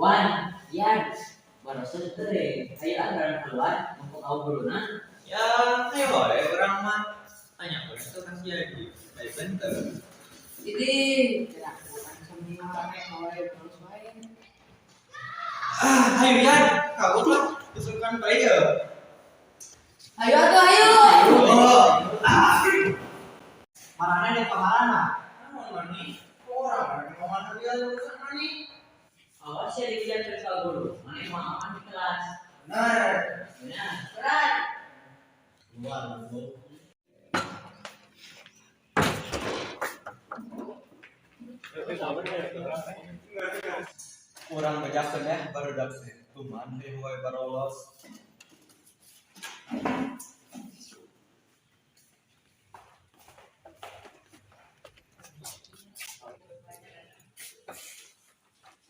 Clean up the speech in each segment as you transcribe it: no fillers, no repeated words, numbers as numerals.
Wan, Yan, baru sering. Ayo anggaran keluar untuk kau guruna. Ya, ayo boleh orang mah. Tanya apa itu kan jadi. Baik bentar. Jadi, tidak bukan semua oleh terus main. Ayo Yan, kau lah usulkan player. Ayo atuh, ayo. Oh, Marana di pamarana. mana nih? Orang mau mana dia urusan mana nih? Awas ya dikejar terus kau guru. Mana yang mau aman di kelas? Benar. Benar. Berat. Luar bu. Kurang bejakan ya baru dapet. Tuman deh wae baru lolos.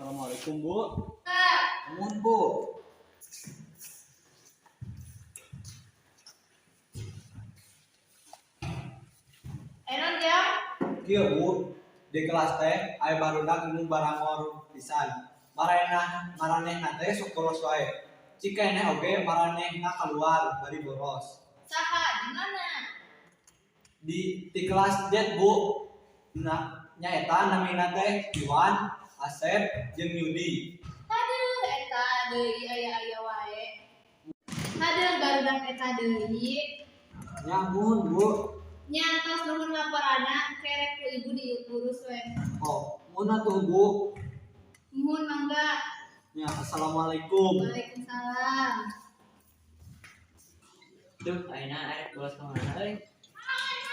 Assalamualaikum Bu. Nuhun Bu. Enon ya, Kieu Bu, di kelas teh aya barudak nu barangor pisan. Maranehna teh sok bolos wae. Cika eneh oge maranehna keluar bari boros. saha di mana? Di kelas Z Bu. Nah, nyaeta namina teh Iwan, Asep, jeung Yudi. Aduh, eta deui aya wae. Hadeung barudak eta deui. Nyambun Bu. Nyantos nuhun laporana kerek ku ibu diurus we. Oh, mun atuh Bu. Nuhun mangga. Ya, assalamualaikum. Waalaikumsalam. Duh, ayeuna arek bolos ka mana euy?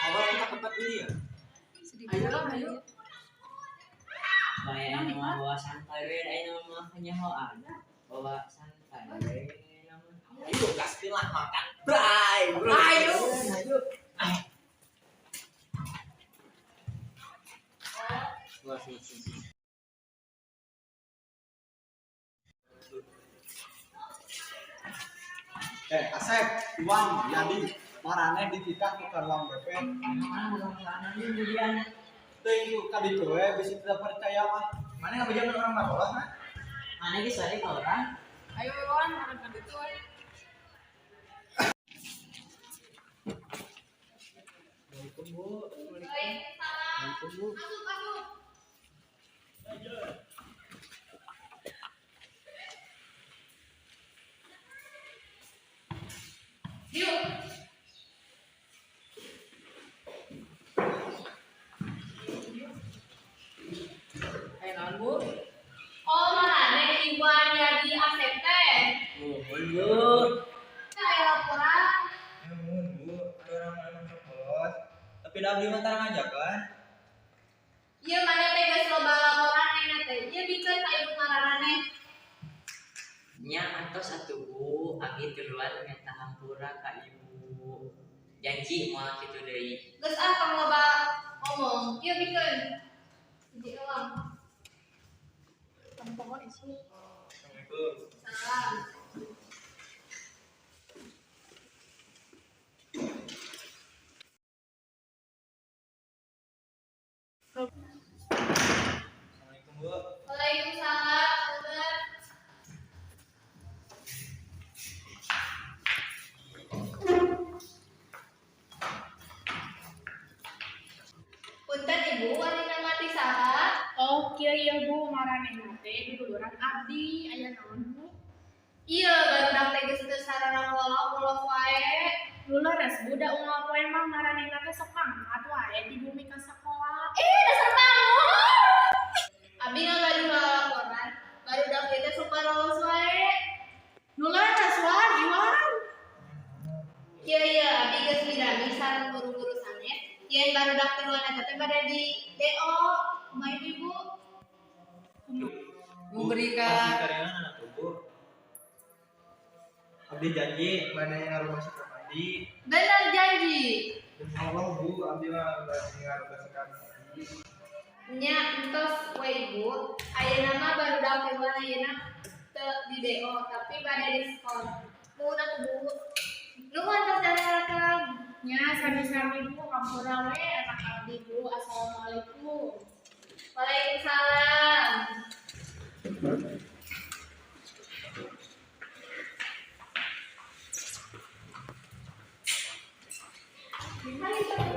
Awal kita tempat ini ya. Ayo. Kayak mah bawa santai we, ayeuna mah kenyahoan. Bawa santai we. Ayo kasihlah makan. Bray, bro. Ayo. Asep, Iwan, Yadi, marane dititah ke ruang BP. Teu itu kaditu we bisi tidak percaya mah. Mana ngabejakeun orang barolah mah? Mana geus wae ka orang? Ayo Wan, makan kaditu we. Assalamualaikum Bu. Waalaikumsalam. Masuk. Yuk. Ayo naon Bu? Oh, marane Iwan jadi Asep teh. Nuhun Bu. Kayak laporan. Bu, ada orang emang bolos. Tapi dah beli mantar aja kan? Ieu mana teh geus loba laporan nena teh. Ieu bikeun ka ibu ngaranane. Nya antos atuh Bu, abdi keluar minta hampura ka Ibu. Janji moal kitu deui. Geus kang loba ngomong. Ieu bikeun. Hiji elang. Tampok isu. Assalamualaikum. Salam. Assalamualaikum Bu. Waalaikumsalam. Ustaz. Punten Ibu, wanita mati saha? Oh, kieu ieu Bu, maranehna teh duduluran abdi, aya naon Bu? Iya, barudak teh geus teu sarana bolos wae. Luleres Bu, da unggal poe mah maranehna teh sok mangkat wae di bumi ka sakola. Dasar bangun. Abi ngagaduh laporan, barudak teh sok bolos wae. Luleres Wan, Iwan. Iya, abi geus midami sareng guru-guru sanes. Yen barudak tiluan eta teh bade di DO. Kumaha Ibu? Memberikan Karena anak Bu. Abdi janji mana yang harus masuk ke mandi. Bener janji. Demi Allah Bu, abdi mah ngaruh ke mandi. Nya entos we Ibu, ayeuna mah barudak tiluan ayeuna teu di DO, tapi bade di sekolah. Nuhun atuh Bu. Nuhun atas jalan-jalan. Nya sami-sami Bu, hampura we anak abdi Bu. Assalamualaikum. Waalaikumsalam. Hari